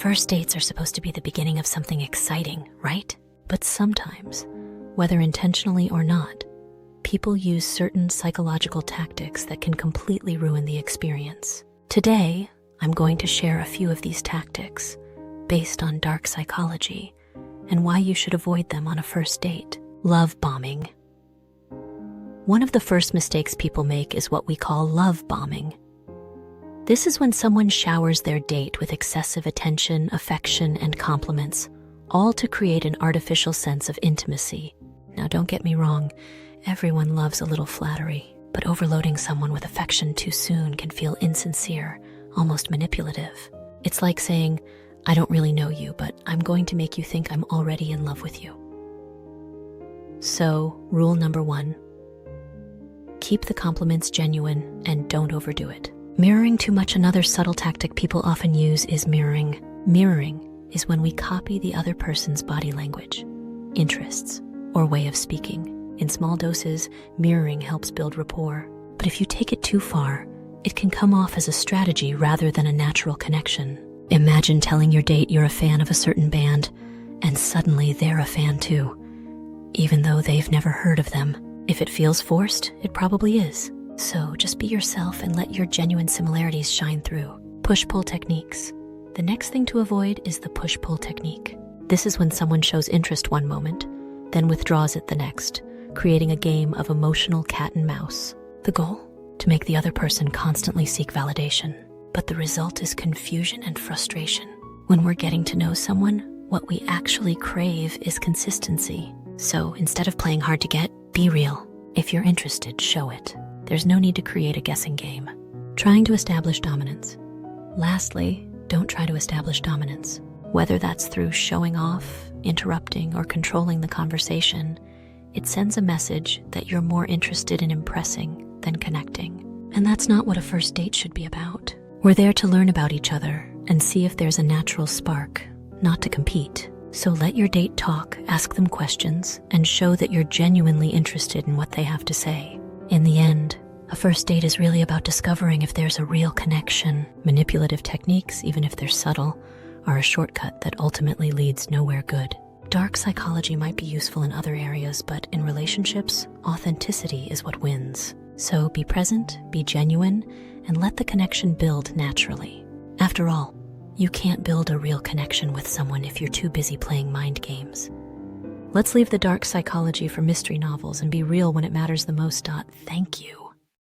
First dates are supposed to be the beginning of something exciting, right? But sometimes, whether intentionally or not, people use certain psychological tactics that can completely ruin the experience. Today, I'm going to share a few of these tactics based on dark psychology and why you should avoid them on a first date. Love bombing. One of the first mistakes people make is what we call love bombing. This is when someone showers their date with excessive attention, affection, and compliments, all to create an artificial sense of intimacy. Now, don't get me wrong, everyone loves a little flattery, but overloading someone with affection too soon can feel insincere, almost manipulative. It's like saying, I don't really know you, but I'm going to make you think I'm already in love with you. So, rule number 1, keep the compliments genuine and don't overdo it. Mirroring too much. Another subtle tactic people often use is mirroring. Mirroring is when we copy the other person's body language, interests, or way of speaking. In small doses, mirroring helps build rapport. But if you take it too far, it can come off as a strategy rather than a natural connection. Imagine telling your date you're a fan of a certain band, and suddenly they're a fan too, even though they've never heard of them. If it feels forced, it probably is. So just be yourself and let your genuine similarities shine through. Push-pull techniques. The next thing to avoid is the push-pull technique. This is when someone shows interest one moment, then withdraws it the next, creating a game of emotional cat and mouse. The goal? To make the other person constantly seek validation. But the result is confusion and frustration. When we're getting to know someone, what we actually crave is consistency. So instead of playing hard to get, be real. If you're interested, show it. There's no need to create a guessing game. Trying to establish dominance. Lastly, don't try to establish dominance. Whether that's through showing off, interrupting, or controlling the conversation, it sends a message that you're more interested in impressing than connecting. And that's not what a first date should be about. We're there to learn about each other and see if there's a natural spark, not to compete. So let your date talk, ask them questions, and show that you're genuinely interested in what they have to say. In the end, a first date is really about discovering if there's a real connection. Manipulative techniques, even if they're subtle, are a shortcut that ultimately leads nowhere good. Dark psychology might be useful in other areas, but in relationships, authenticity is what wins. So be present, be genuine, and let the connection build naturally. After all, you can't build a real connection with someone if you're too busy playing mind games. Let's leave the dark psychology for mystery novels and be real when it matters the most. Thank you.